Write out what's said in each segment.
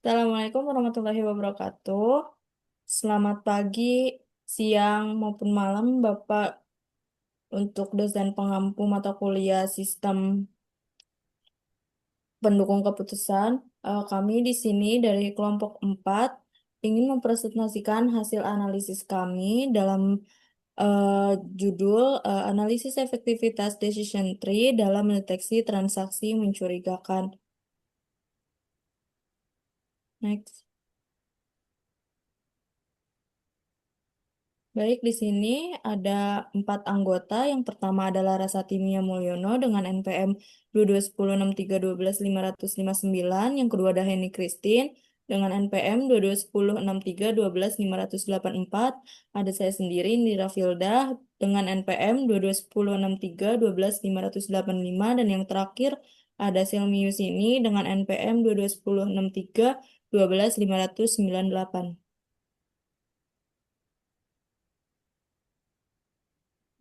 Assalamualaikum warahmatullahi wabarakatuh. Selamat pagi, siang, maupun malam, Bapak untuk dosen pengampu mata kuliah sistem pendukung keputusan. Kami di sini dari kelompok 4 ingin mempresentasikan hasil analisis kami dalam eh, judul Analisis Efektivitas Decision Tree dalam Mendeteksi Transaksi Mencurigakan. Next. Baik, di sini ada 4 anggota. Yang pertama adalah Rasatinia Mulyono dengan NPM 221063121509. Yang kedua ada Heni Christine dengan NPM 221063121584. Ada saya sendiri, Indira Filda, dengan NPM 221063121585. Dan yang terakhir ada Silmi Yusini dengan NPM 221063121598.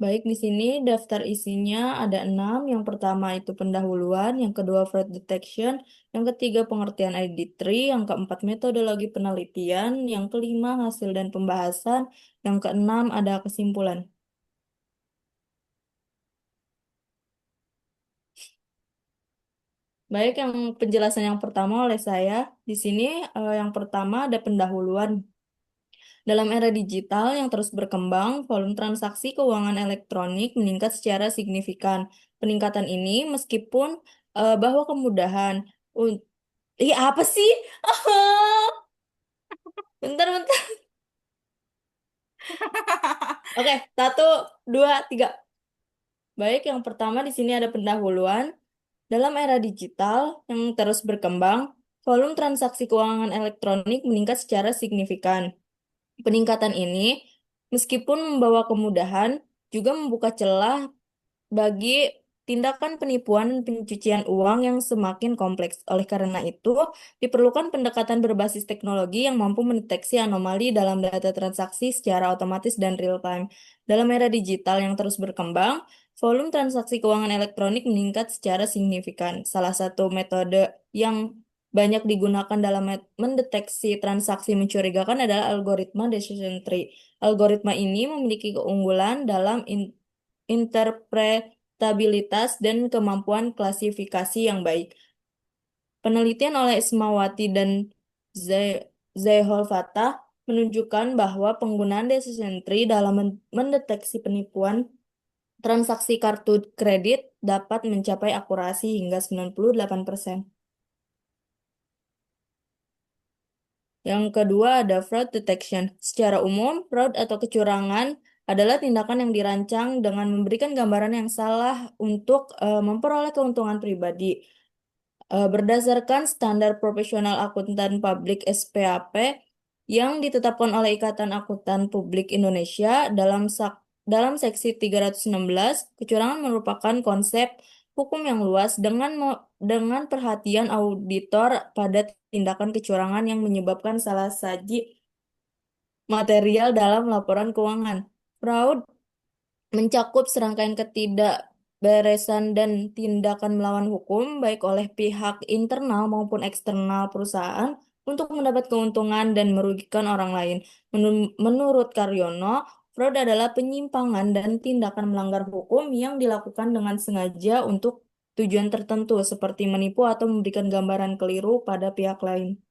Baik, di sini daftar isinya ada 6. Yang pertama itu pendahuluan, yang kedua fraud detection, yang ketiga pengertian ID tree, yang keempat metodologi penelitian, yang kelima hasil dan pembahasan, yang keenam ada kesimpulan. Baik, yang penjelasan yang pertama oleh saya, di sini yang pertama ada pendahuluan. Dalam era digital yang terus berkembang, volume transaksi keuangan elektronik meningkat secara signifikan. Peningkatan ini meskipun bahwa kemudahan. un- Ih, apa sih? Bentar, bentar. Oke, satu, dua, tiga. Baik, yang pertama di sini ada pendahuluan. Dalam era digital yang terus berkembang, volume transaksi keuangan elektronik meningkat secara signifikan. Peningkatan ini, meskipun membawa kemudahan, juga membuka celah bagi tindakan penipuan dan pencucian uang yang semakin kompleks. Oleh karena itu, diperlukan pendekatan berbasis teknologi yang mampu mendeteksi anomali dalam data transaksi secara otomatis dan real time. Dalam era digital yang terus berkembang, volume transaksi keuangan elektronik meningkat secara signifikan. Salah satu metode yang banyak digunakan dalam mendeteksi transaksi mencurigakan adalah algoritma decision tree. Algoritma ini memiliki keunggulan dalam interpretabilitas dan kemampuan klasifikasi yang baik. Penelitian oleh Ismawati dan Zeholfatah menunjukkan bahwa penggunaan decision tree dalam mendeteksi penipuan transaksi kartu kredit dapat mencapai akurasi hingga 98%. Yang kedua ada fraud detection. Secara umum, fraud atau kecurangan adalah tindakan yang dirancang dengan memberikan gambaran yang salah untuk memperoleh keuntungan pribadi. Berdasarkan standar profesional akuntan publik SPAP yang ditetapkan oleh Ikatan Akuntan Publik Indonesia dalam seksi 316, kecurangan merupakan konsep hukum yang luas dengan perhatian auditor pada tindakan kecurangan yang menyebabkan salah saji material dalam laporan keuangan. Fraud mencakup serangkaian ketidakberesan dan tindakan melawan hukum, baik oleh pihak internal maupun eksternal perusahaan, untuk mendapat keuntungan dan merugikan orang lain. Menurut Karyono, fraud adalah penyimpangan dan tindakan melanggar hukum yang dilakukan dengan sengaja untuk tujuan tertentu, seperti menipu atau memberikan gambaran keliru pada pihak lain.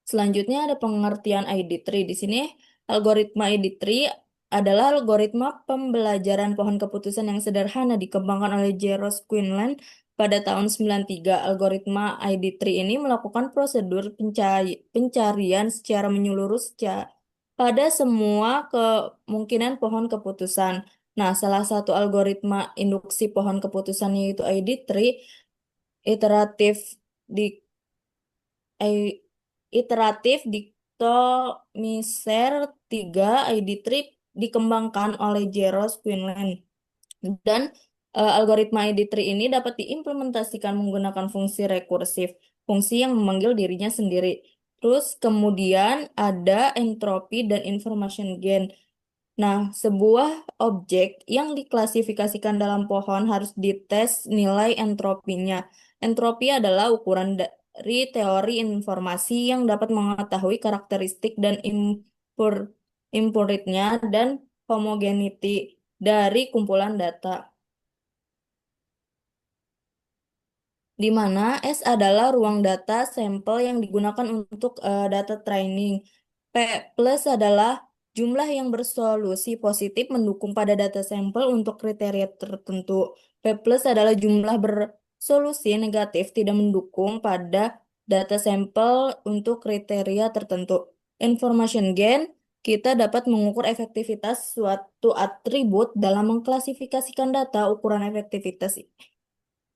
Selanjutnya ada pengertian ID tree. Di sini algoritma ID tree adalah algoritma pembelajaran pohon keputusan yang sederhana dikembangkan oleh J. Ross Quinlan pada tahun 93. Algoritma ID tree ini melakukan prosedur pencarian secara menyeluruh pada semua kemungkinan pohon keputusan. Nah, salah satu algoritma induksi pohon keputusan yaitu ID tree iteratif di I- iteratif Dictomiser 3 ID tree dikembangkan oleh Jaros Quinlan. Dan algoritma ID tree ini dapat diimplementasikan menggunakan fungsi rekursif, fungsi yang memanggil dirinya sendiri. Terus kemudian ada entropi dan information gain. Nah, sebuah objek yang diklasifikasikan dalam pohon harus dites nilai entropinya. Entropi adalah ukuran dari teori informasi yang dapat mengetahui karakteristik dan impuritnya dan homogeneity dari kumpulan data. Di mana S adalah ruang data sampel yang digunakan untuk data training. P plus adalah jumlah yang bersolusi positif mendukung pada data sampel untuk kriteria tertentu. P plus adalah jumlah bersolusi negatif tidak mendukung pada data sampel untuk kriteria tertentu. Information gain, kita dapat mengukur efektivitas suatu atribut dalam mengklasifikasikan data. Ukuran efektivitas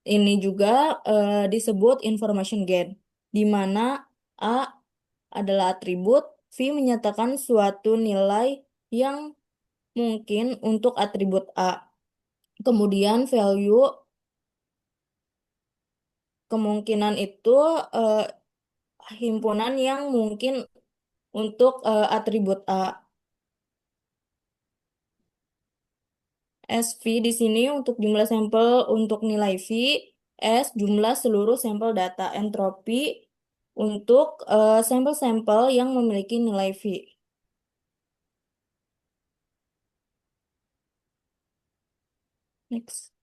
ini juga disebut information gain, di mana A adalah atribut, V menyatakan suatu nilai yang mungkin untuk atribut A. Kemudian value kemungkinan itu eh, himpunan yang mungkin untuk atribut A. SV di sini untuk jumlah sampel untuk nilai V, S jumlah seluruh sampel data, entropi untuk sampel-sampel yang memiliki nilai V. Next.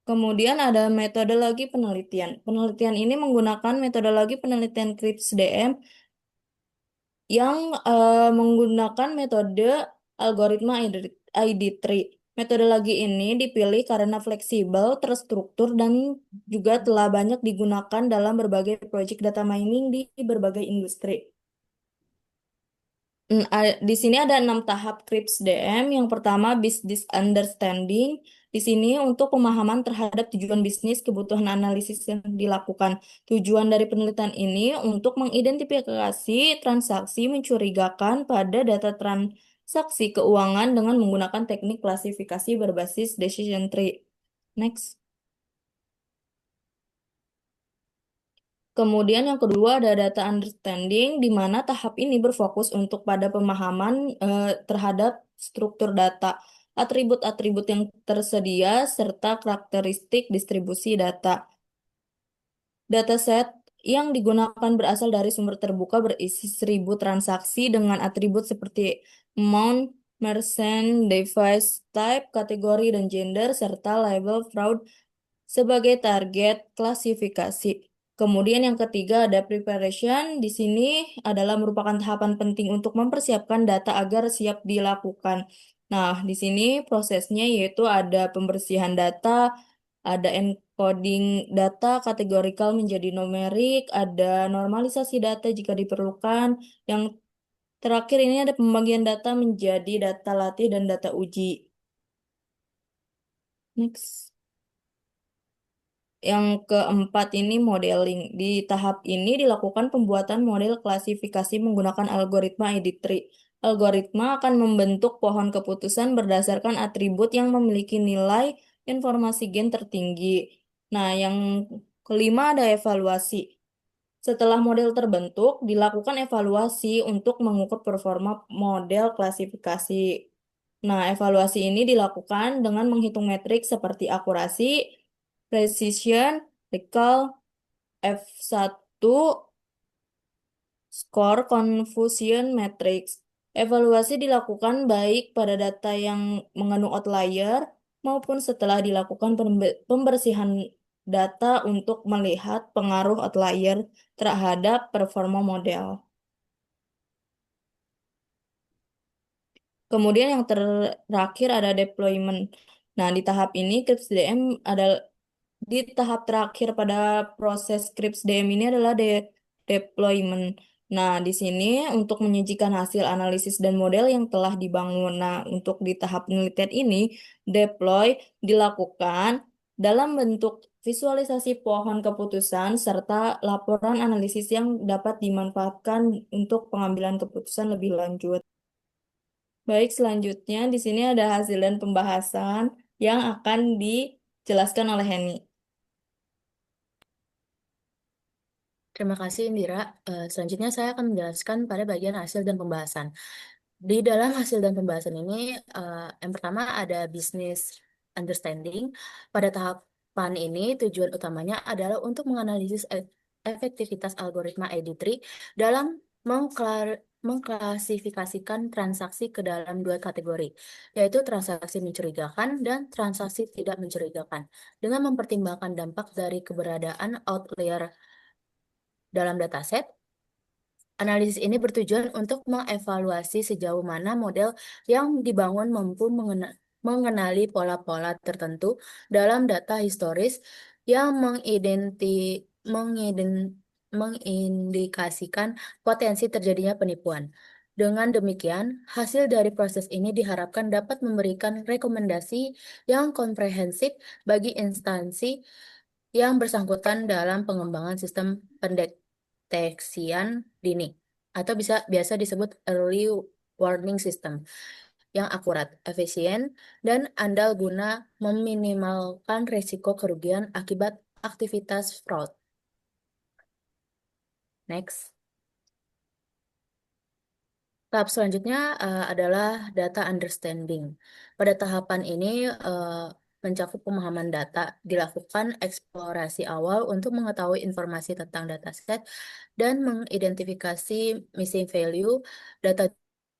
Kemudian ada metodologi penelitian. Penelitian ini menggunakan metodologi penelitian CRISP-DM yang menggunakan metode algoritma ID3. Metodologi ini dipilih karena fleksibel, terstruktur, dan juga telah banyak digunakan dalam berbagai proyek data mining di berbagai industri. Di sini ada 6 tahap CRIPS DM. Yang pertama, business understanding. Di sini untuk pemahaman terhadap tujuan bisnis, kebutuhan analisis yang dilakukan. Tujuan dari penelitian ini untuk mengidentifikasi transaksi mencurigakan pada data transaksi keuangan dengan menggunakan teknik klasifikasi berbasis decision tree. Next. Kemudian yang kedua ada data understanding, di mana tahap ini berfokus untuk pada pemahaman terhadap struktur data, atribut-atribut yang tersedia, serta karakteristik distribusi data. Dataset yang digunakan berasal dari sumber terbuka berisi 1.000 transaksi dengan atribut seperti amount, merchant, device type, kategori, dan gender, serta label fraud sebagai target klasifikasi. Kemudian yang ketiga ada preparation. Di sini adalah merupakan tahapan penting untuk mempersiapkan data agar siap dilakukan. Nah, di sini prosesnya yaitu ada pembersihan data, ada encoding data kategorikal menjadi numerik, ada normalisasi data jika diperlukan. Yang terakhir ini ada pembagian data menjadi data latih dan data uji. Next. Yang keempat ini modeling. Di tahap ini dilakukan pembuatan model klasifikasi menggunakan algoritma ID3. Algoritma akan membentuk pohon keputusan berdasarkan atribut yang memiliki nilai informasi gen tertinggi. Nah, yang kelima ada evaluasi. Setelah model terbentuk, dilakukan evaluasi untuk mengukur performa model klasifikasi. Nah, evaluasi ini dilakukan dengan menghitung metrik seperti akurasi, precision, recall, F1, score, confusion matrix. Evaluasi dilakukan baik pada data yang mengandung outlier maupun setelah dilakukan pembersihan data untuk melihat pengaruh outlier terhadap performa model. Kemudian yang terakhir ada deployment. Nah, di tahap ini CRIPS-DM ada di tahap terakhir pada proses CRIPS DM ini adalah deployment. Nah, di sini untuk menyajikan hasil analisis dan model yang telah dibangun. Nah, untuk di tahap penelitian ini, deploy dilakukan dalam bentuk visualisasi pohon keputusan serta laporan analisis yang dapat dimanfaatkan untuk pengambilan keputusan lebih lanjut. Baik, selanjutnya di sini ada hasil dan pembahasan yang akan dijelaskan oleh Henny. Terima kasih, Indira. Selanjutnya saya akan menjelaskan pada bagian hasil dan pembahasan. Di dalam hasil dan pembahasan ini, yang pertama ada business understanding. Pada tahap tahapan ini tujuan utamanya adalah untuk menganalisis efektivitas algoritma ID3 dalam mengklasifikasikan transaksi ke dalam dua kategori, yaitu transaksi mencurigakan dan transaksi tidak mencurigakan, dengan mempertimbangkan dampak dari keberadaan outlier dalam dataset. Analisis ini bertujuan untuk mengevaluasi sejauh mana model yang dibangun mampu mengenali pola-pola tertentu dalam data historis yang mengindikasikan potensi terjadinya penipuan. Dengan demikian, hasil dari proses ini diharapkan dapat memberikan rekomendasi yang komprehensif bagi instansi yang bersangkutan dalam pengembangan sistem pendeteksian dini atau biasa disebut early warning system yang akurat, efisien, dan andal guna meminimalkan risiko kerugian akibat aktivitas fraud. Next. Tahap selanjutnya adalah data understanding. Pada tahapan ini mencakup pemahaman data, dilakukan eksplorasi awal untuk mengetahui informasi tentang dataset dan mengidentifikasi missing value, data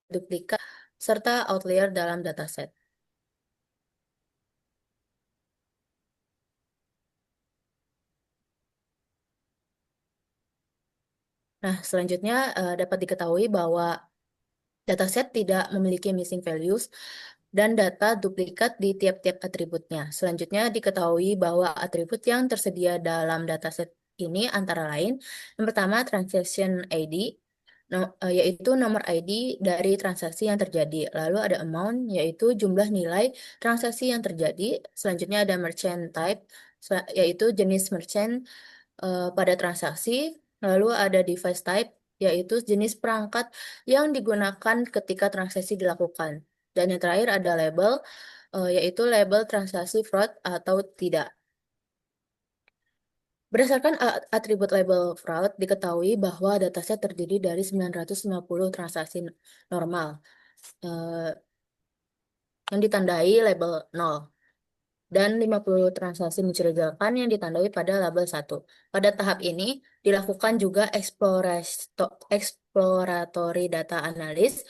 duplikat, serta outlier dalam dataset. Nah, selanjutnya dapat diketahui bahwa dataset tidak memiliki missing values dan data duplikat di tiap-tiap atributnya. Selanjutnya diketahui bahwa atribut yang tersedia dalam dataset ini antara lain, yang pertama transaction ID, yaitu nomor ID dari transaksi yang terjadi. Lalu ada amount, yaitu jumlah nilai transaksi yang terjadi. Selanjutnya ada merchant type, yaitu jenis merchant pada transaksi. Lalu ada device type, yaitu jenis perangkat yang digunakan ketika transaksi dilakukan. Dan yang terakhir ada label, yaitu label transaksi fraud atau tidak. Berdasarkan atribut label fraud, diketahui bahwa dataset terdiri dari 950 transaksi normal yang ditandai label 0 dan 50 transaksi mencurigakan yang ditandai pada label 1. Pada tahap ini dilakukan juga exploratory data analysis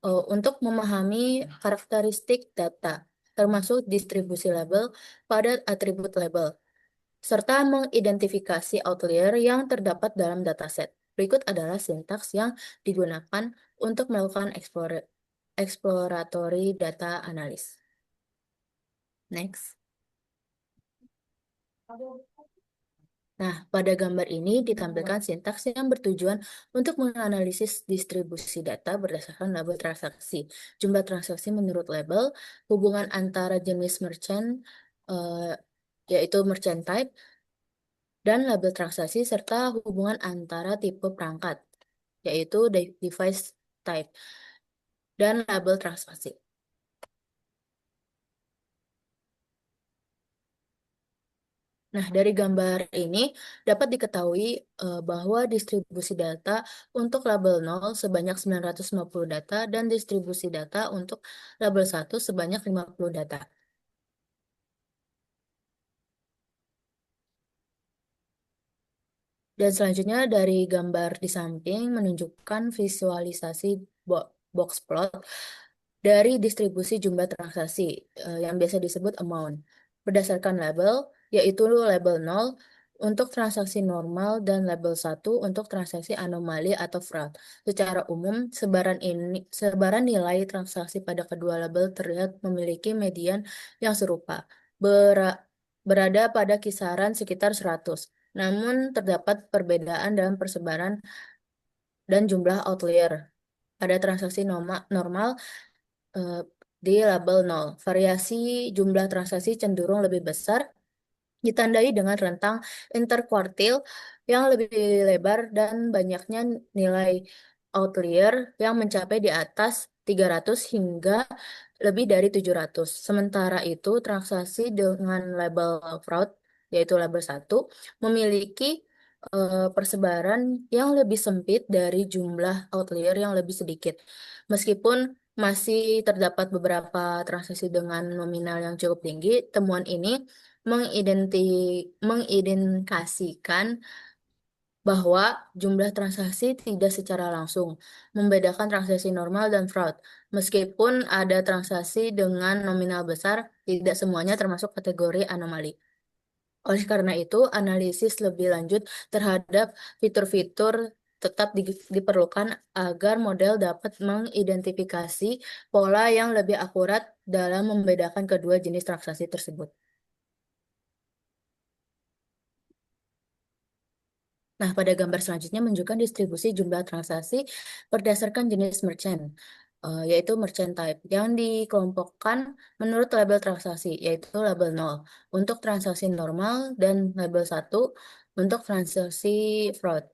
untuk memahami karakteristik data, termasuk distribusi label pada atribut label, serta mengidentifikasi outlier yang terdapat dalam dataset. Berikut adalah sintaks yang digunakan untuk melakukan exploratory data analysis. Next. Nah, pada gambar ini ditampilkan sintaks yang bertujuan untuk menganalisis distribusi data berdasarkan label transaksi, jumlah transaksi menurut label, hubungan antara jenis merchant, yaitu merchant type, dan label transaksi, serta hubungan antara tipe perangkat, yaitu device type, dan label transaksi. Nah, dari gambar ini dapat diketahui bahwa distribusi data untuk label 0 sebanyak 950 data dan distribusi data untuk label 1 sebanyak 50 data. Dan selanjutnya dari gambar di samping menunjukkan visualisasi box plot dari distribusi jumlah transaksi yang biasa disebut amount berdasarkan label, yaitu label 0 untuk transaksi normal dan label 1 untuk transaksi anomali atau fraud. Secara umum, sebaran nilai transaksi pada kedua label terlihat memiliki median yang serupa, berada pada kisaran sekitar 100. Namun terdapat perbedaan dalam persebaran dan jumlah outlier pada transaksi normal di label 0. Variasi jumlah transaksi cenderung lebih besar, ditandai dengan rentang interkuartil yang lebih lebar dan banyaknya nilai outlier yang mencapai di atas 300 hingga lebih dari 700. Sementara itu, transaksi dengan label fraud, yaitu label 1, memiliki persebaran yang lebih sempit dari jumlah outlier yang lebih sedikit. Meskipun masih terdapat beberapa transaksi dengan nominal yang cukup tinggi, temuan ini mengidentifikasikan bahwa jumlah transaksi tidak secara langsung membedakan transaksi normal dan fraud. Meskipun ada transaksi dengan nominal besar, tidak semuanya termasuk kategori anomali. Oleh karena itu, analisis lebih lanjut terhadap fitur-fitur tetap diperlukan agar model dapat mengidentifikasi pola yang lebih akurat dalam membedakan kedua jenis transaksi tersebut. Nah, pada gambar selanjutnya menunjukkan distribusi jumlah transaksi berdasarkan jenis merchant, yaitu merchant type, yang dikelompokkan menurut label transaksi, yaitu label nol untuk transaksi normal dan label satu untuk transaksi fraud.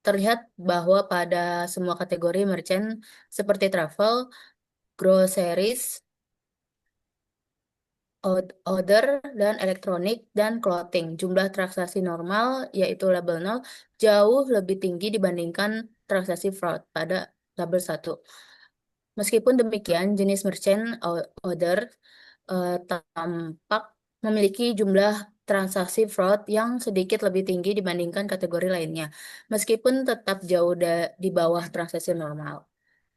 Terlihat bahwa pada semua kategori merchant seperti travel, groceries, other, dan elektronik, dan clothing. Jumlah transaksi normal, yaitu label nol jauh lebih tinggi dibandingkan transaksi fraud pada label satu. Meskipun demikian, jenis merchant order tampak memiliki jumlah transaksi fraud yang sedikit lebih tinggi dibandingkan kategori lainnya, meskipun tetap jauh di bawah transaksi normal.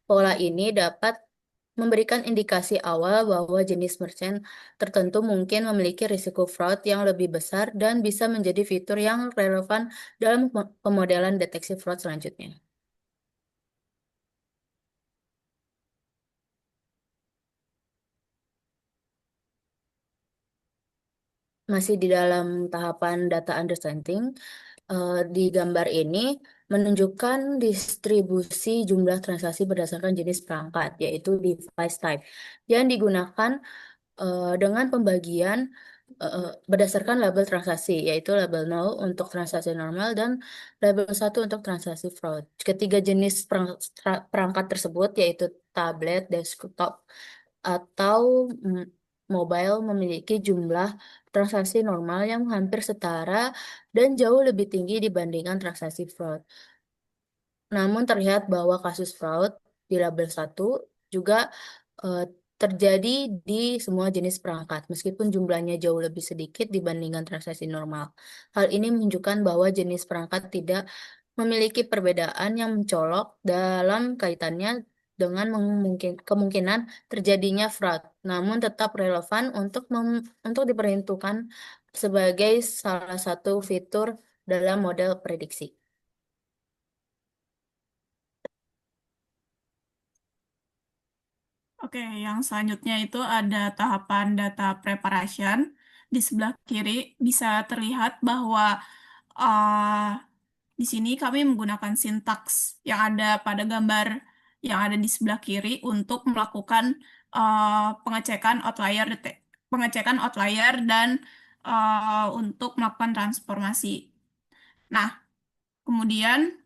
Pola ini dapat memberikan indikasi awal bahwa jenis merchant tertentu mungkin memiliki risiko fraud yang lebih besar dan bisa menjadi fitur yang relevan dalam pemodelan deteksi fraud selanjutnya. Masih di dalam tahapan data understanding, di gambar ini menunjukkan distribusi jumlah transaksi berdasarkan jenis perangkat, yaitu device type, yang digunakan dengan pembagian berdasarkan label transaksi, yaitu label nol untuk transaksi normal dan label satu untuk transaksi fraud. Ketiga jenis perangkat tersebut, yaitu tablet, desktop, atau mobile, memiliki jumlah transaksi normal yang hampir setara dan jauh lebih tinggi dibandingkan transaksi fraud. Namun terlihat bahwa kasus fraud di label satu juga eh, terjadi di semua jenis perangkat, meskipun jumlahnya jauh lebih sedikit dibandingkan transaksi normal. Hal ini menunjukkan bahwa jenis perangkat tidak memiliki perbedaan yang mencolok dalam kaitannya dengan kemungkinan terjadinya fraud, namun tetap relevan untuk diperhitungkan sebagai salah satu fitur dalam model prediksi. Oke, yang selanjutnya itu ada tahapan data preparation. Di sebelah kiri bisa terlihat bahwa uh, di sini kami menggunakan sintaks yang ada pada gambar yang ada di sebelah kiri untuk melakukan pengecekan outlier, pengecekan outlier dan untuk melakukan transformasi. Nah, kemudian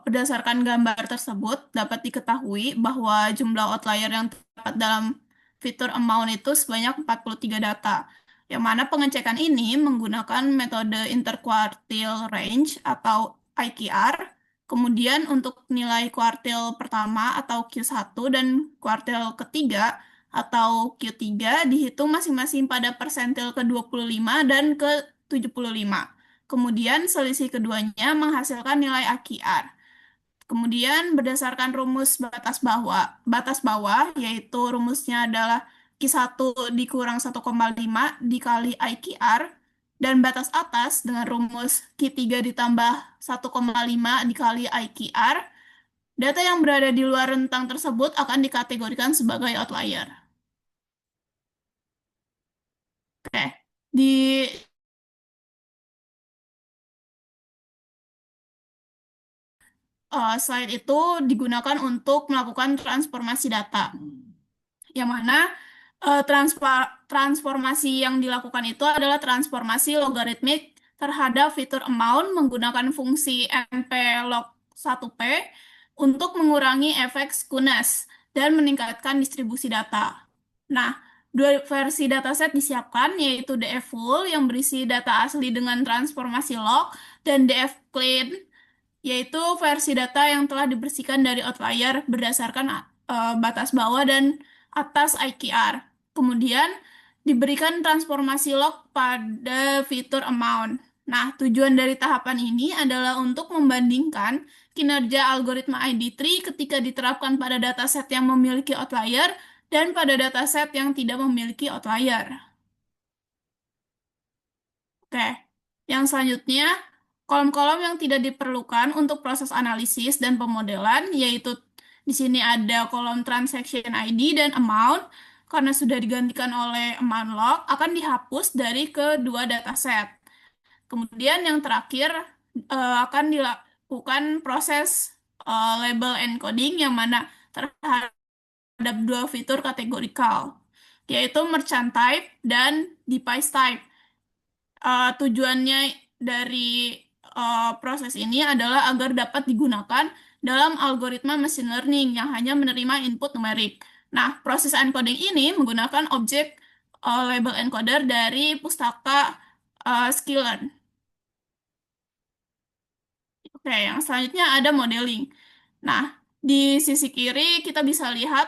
berdasarkan gambar tersebut dapat diketahui bahwa jumlah outlier yang terdapat dalam fitur amount itu sebanyak 43 data, yang mana pengecekan ini menggunakan metode interquartile range atau IQR. Kemudian untuk nilai kuartil pertama atau Q1 dan kuartil ketiga atau Q3 dihitung masing-masing pada persentil ke-25 dan ke-75. Kemudian selisih keduanya menghasilkan nilai AQR. Kemudian berdasarkan rumus batas bawah yaitu rumusnya adalah Q1 dikurang 1,5 dikali IQR, dan batas atas dengan rumus Q3 ditambah 1,5 dikali IQR. Data yang berada di luar rentang tersebut akan dikategorikan sebagai outlier. Oke, di slide itu digunakan untuk melakukan transformasi data, yang mana transformasi yang dilakukan itu adalah transformasi logaritmik terhadap fitur amount menggunakan fungsi mplog1p untuk mengurangi efek skewness dan meningkatkan distribusi data. Nah, dua versi dataset disiapkan, yaitu DF full yang berisi data asli dengan transformasi log dan DF clean yaitu versi data yang telah dibersihkan dari outlier berdasarkan batas bawah dan atas IQR. Kemudian diberikan transformasi log pada fitur amount. Nah, tujuan dari tahapan ini adalah untuk membandingkan kinerja algoritma ID3 ketika diterapkan pada dataset yang memiliki outlier dan pada dataset yang tidak memiliki outlier. Oke, yang selanjutnya, kolom-kolom yang tidak diperlukan untuk proses analisis dan pemodelan, yaitu di sini ada kolom transaction ID dan amount, karena sudah digantikan oleh amount log, akan dihapus dari kedua dataset. Kemudian yang terakhir, akan dilakukan proses label encoding yang mana terhadap dua fitur kategorikal, yaitu merchant type dan device type. Tujuannya dari proses ini adalah agar dapat digunakan dalam algoritma machine learning yang hanya menerima input numerik. Nah, proses encoding ini menggunakan objek label encoder dari pustaka Sklearn. Oke, yang selanjutnya ada modeling. Nah, di sisi kiri kita bisa lihat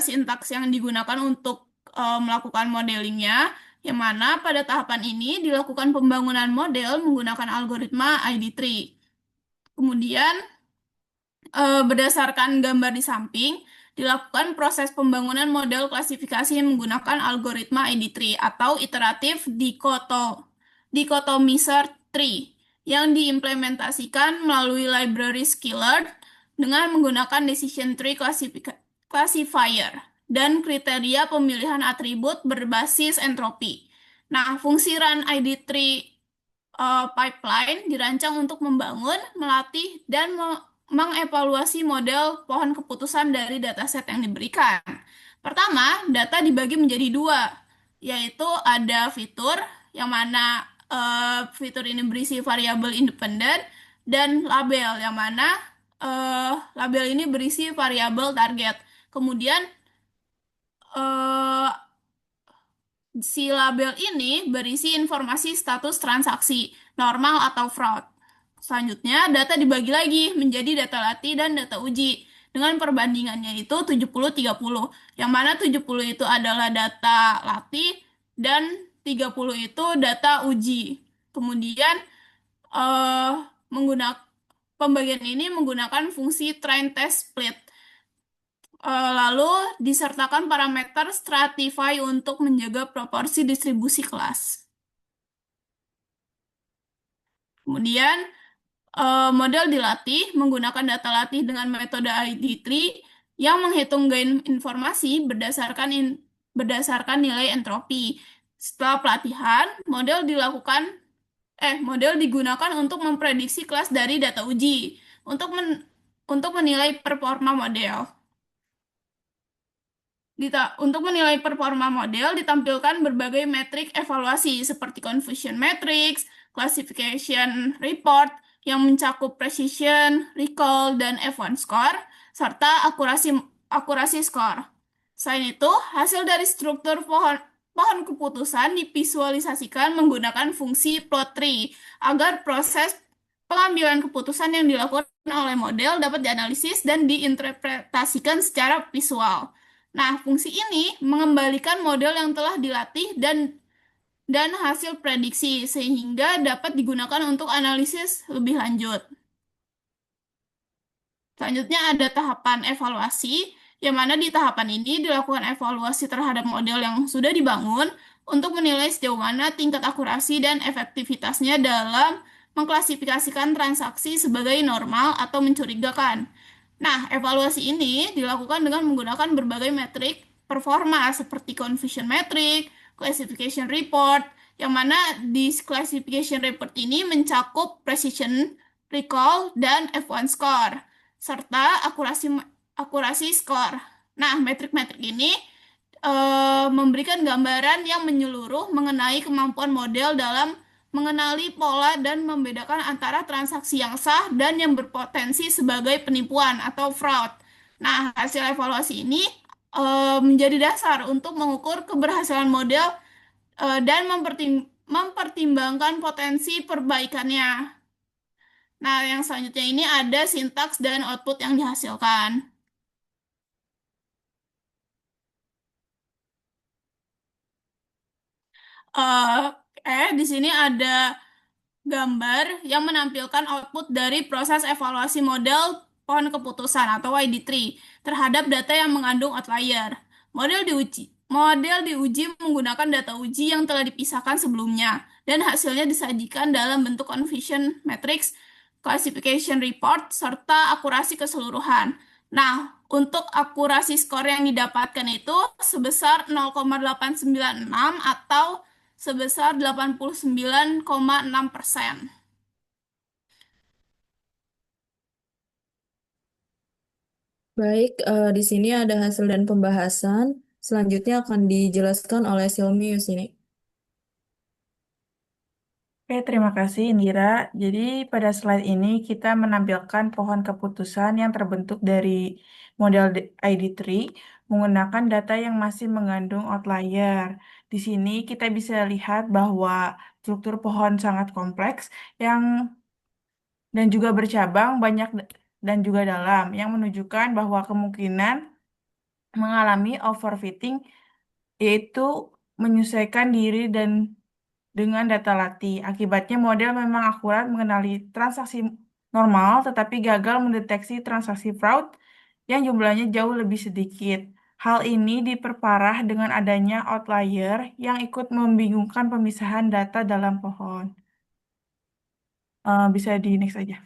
sintaks yang digunakan untuk melakukan modelingnya, yang mana pada tahapan ini dilakukan pembangunan model menggunakan algoritma ID3. Kemudian, berdasarkan gambar di samping, dilakukan proses pembangunan model klasifikasi menggunakan algoritma ID3 atau iteratif dichotomizer tree yang diimplementasikan melalui library Sklearn dengan menggunakan decision tree classifier dan kriteria pemilihan atribut berbasis entropi. Nah, fungsi run ID3 pipeline dirancang untuk membangun, melatih, dan mengevaluasi model pohon keputusan dari dataset yang diberikan. Pertama, data dibagi menjadi dua, yaitu ada fitur, yang mana fitur ini berisi variabel independen, dan label, yang mana label ini berisi variabel target. Kemudian, eh, si label ini berisi informasi status transaksi, normal atau fraud. Selanjutnya, data dibagi lagi menjadi data latih dan data uji. Dengan perbandingannya itu 70-30, yang mana 70 itu adalah data latih dan 30 itu data uji. Kemudian, eh menggunakan pembagian ini menggunakan fungsi train test split. Lalu disertakan parameter stratify untuk menjaga proporsi distribusi kelas. Kemudian model dilatih menggunakan data latih dengan metode ID3 yang menghitung gain informasi berdasarkan nilai entropi. Setelah pelatihan, model digunakan untuk memprediksi kelas dari data uji untuk menilai performa model. Untuk menilai performa model ditampilkan berbagai metrik evaluasi seperti confusion matrix, classification report yang mencakup precision, recall, dan F1 score, serta akurasi score. Selain itu, hasil dari struktur pohon keputusan divisualisasikan menggunakan fungsi plot tree agar proses pengambilan keputusan yang dilakukan oleh model dapat dianalisis dan diinterpretasikan secara visual. Nah, fungsi ini mengembalikan model yang telah dilatih dan hasil prediksi sehingga dapat digunakan untuk analisis lebih lanjut. Selanjutnya ada tahapan evaluasi, yang mana di tahapan ini dilakukan evaluasi terhadap model yang sudah dibangun untuk menilai sejauh mana tingkat akurasi dan efektivitasnya dalam mengklasifikasikan transaksi sebagai normal atau mencurigakan. Nah, evaluasi ini dilakukan dengan menggunakan berbagai metrik performa seperti confusion metric, classification report, yang mana di classification report ini mencakup precision, recall, dan F1 score, serta akurasi skor. Nah, metrik-metrik ini memberikan gambaran yang menyeluruh mengenai kemampuan model dalam mengenali pola dan membedakan antara transaksi yang sah dan yang berpotensi sebagai penipuan atau fraud. Nah, hasil evaluasi ini menjadi dasar untuk mengukur keberhasilan model dan mempertimbangkan potensi perbaikannya. Nah, yang selanjutnya ini ada sintaks dan output yang dihasilkan. Eh, di sini ada gambar yang menampilkan output dari proses evaluasi model pohon keputusan atau YD3 terhadap data yang mengandung outlier. Model diuji menggunakan data uji yang telah dipisahkan sebelumnya dan hasilnya disajikan dalam bentuk confusion matrix, classification report, serta akurasi keseluruhan. Nah, untuk akurasi skor yang didapatkan itu sebesar 0,896 atau sebesar 89,6%. Baik, di sini ada hasil dan pembahasan. Selanjutnya akan dijelaskan oleh Silmius ini. Oke, terima kasih Indira. Jadi pada slide ini kita menampilkan pohon keputusan yang terbentuk dari model ID3 menggunakan data yang masih mengandung outlier. Di sini kita bisa lihat bahwa struktur pohon sangat kompleks yang dan juga bercabang banyak dan juga dalam yang menunjukkan bahwa kemungkinan mengalami overfitting yaitu menyesuaikan diri dan dengan data latih. Akibatnya model memang akurat mengenali transaksi normal tetapi gagal mendeteksi transaksi fraud yang jumlahnya jauh lebih sedikit. Hal ini diperparah dengan adanya outlier yang ikut membingungkan pemisahan data dalam pohon. Bisa di next aja.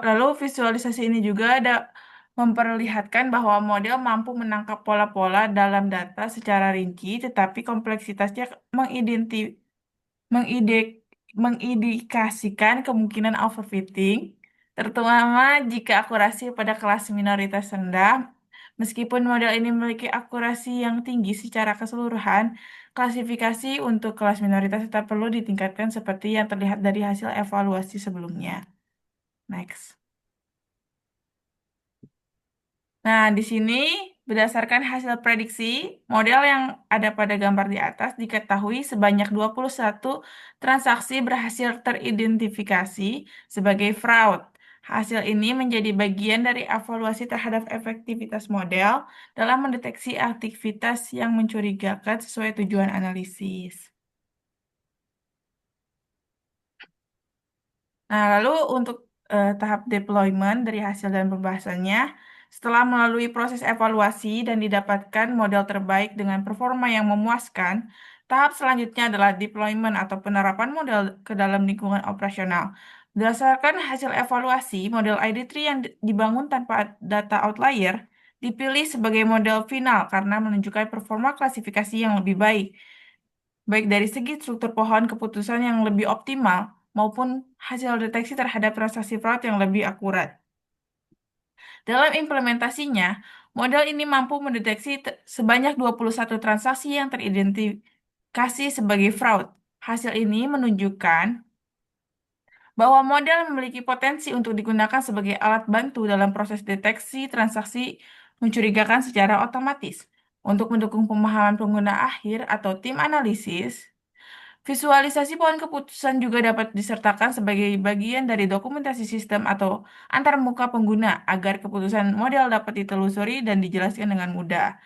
Lalu visualisasi ini juga ada memperlihatkan bahwa model mampu menangkap pola-pola dalam data secara rinci, tetapi kompleksitasnya mengide- mengindikasikan kemungkinan overfitting, terutama jika akurasi pada kelas minoritas rendah. Meskipun model ini memiliki akurasi yang tinggi secara keseluruhan, klasifikasi untuk kelas minoritas tetap perlu ditingkatkan seperti yang terlihat dari hasil evaluasi sebelumnya. Next. Nah, di sini berdasarkan hasil prediksi, model yang ada pada gambar di atas diketahui sebanyak 21 transaksi berhasil teridentifikasi sebagai fraud. Hasil ini menjadi bagian dari evaluasi terhadap efektivitas model dalam mendeteksi aktivitas yang mencurigakan sesuai tujuan analisis. Nah, lalu untuk tahap deployment dari hasil dan pembahasannya, setelah melalui proses evaluasi dan didapatkan model terbaik dengan performa yang memuaskan, tahap selanjutnya adalah deployment atau penerapan model ke dalam lingkungan operasional. Berdasarkan hasil evaluasi, model ID3 yang dibangun tanpa data outlier dipilih sebagai model final karena menunjukkan performa klasifikasi yang lebih baik baik dari segi struktur pohon keputusan yang lebih optimal maupun hasil deteksi terhadap transaksi fraud yang lebih akurat. Dalam implementasinya, model ini mampu mendeteksi sebanyak 21 transaksi yang teridentifikasi sebagai fraud. Hasil ini menunjukkan bahwa model memiliki potensi untuk digunakan sebagai alat bantu dalam proses deteksi transaksi mencurigakan secara otomatis. Untuk mendukung pemahaman pengguna akhir atau tim analisis, visualisasi pohon keputusan juga dapat disertakan sebagai bagian dari dokumentasi sistem atau antarmuka pengguna agar keputusan model dapat ditelusuri dan dijelaskan dengan mudah.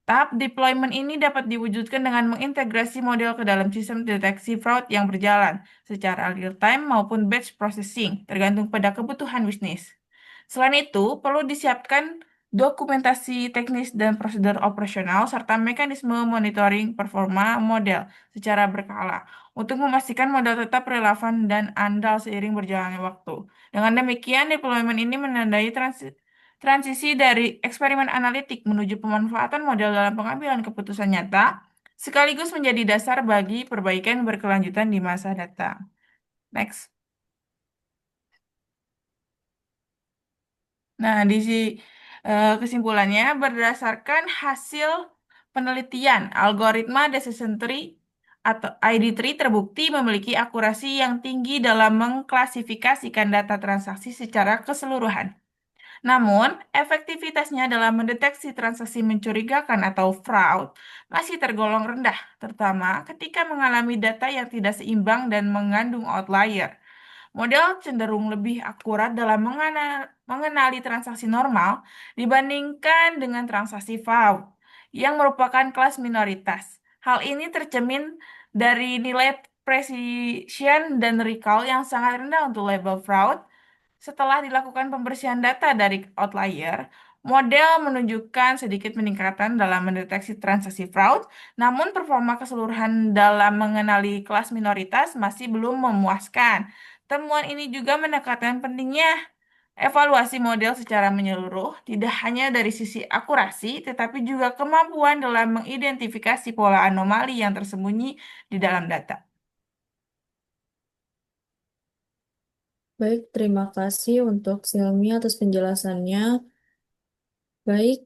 Tahap deployment ini dapat diwujudkan dengan mengintegrasi model ke dalam sistem deteksi fraud yang berjalan secara real-time maupun batch processing, tergantung pada kebutuhan bisnis. Selain itu, perlu disiapkan dokumentasi teknis dan prosedur operasional serta mekanisme monitoring performa model secara berkala untuk memastikan model tetap relevan dan andal seiring berjalannya waktu. Dengan demikian, deployment ini menandai transisi dari eksperimen analitik menuju pemanfaatan model dalam pengambilan keputusan nyata, sekaligus menjadi dasar bagi perbaikan berkelanjutan di masa datang. Next. Nah, kesimpulannya berdasarkan hasil penelitian algoritma decision tree atau ID3 terbukti memiliki akurasi yang tinggi dalam mengklasifikasikan data transaksi secara keseluruhan. Namun, efektivitasnya dalam mendeteksi transaksi mencurigakan atau fraud masih tergolong rendah, terutama ketika mengalami data yang tidak seimbang dan mengandung outlier. Model cenderung lebih akurat dalam mengenali transaksi normal dibandingkan dengan transaksi fraud yang merupakan kelas minoritas. Hal ini tercermin dari nilai precision dan recall yang sangat rendah untuk level fraud. Setelah dilakukan pembersihan data dari outlier, model menunjukkan sedikit peningkatan dalam mendeteksi transaksi fraud, namun performa keseluruhan dalam mengenali kelas minoritas masih belum memuaskan. Temuan ini juga menekankan pentingnya evaluasi model secara menyeluruh, tidak hanya dari sisi akurasi, tetapi juga kemampuan dalam mengidentifikasi pola anomali yang tersembunyi di dalam data. Baik, terima kasih untuk Silmi atas penjelasannya. Baik,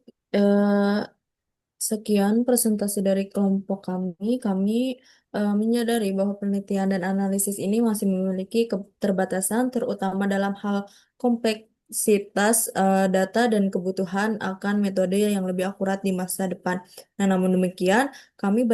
sekian presentasi dari kelompok kami. Kami menyadari bahwa penelitian dan analisis ini masih memiliki keterbatasan, terutama dalam hal kompleksitas data dan kebutuhan akan metode yang lebih akurat di masa depan. Nah, namun demikian, kami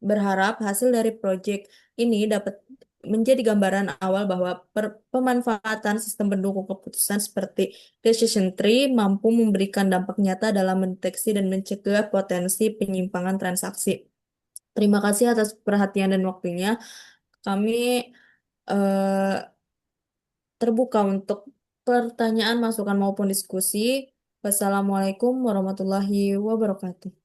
berharap hasil dari proyek ini dapat menjadi gambaran awal bahwa pemanfaatan sistem pendukung keputusan seperti Decision Tree mampu memberikan dampak nyata dalam mendeteksi dan mencegah potensi penyimpangan transaksi. Terima kasih atas perhatian dan waktunya. Kami eh, terbuka untuk pertanyaan, masukan maupun diskusi. Wassalamualaikum warahmatullahi wabarakatuh.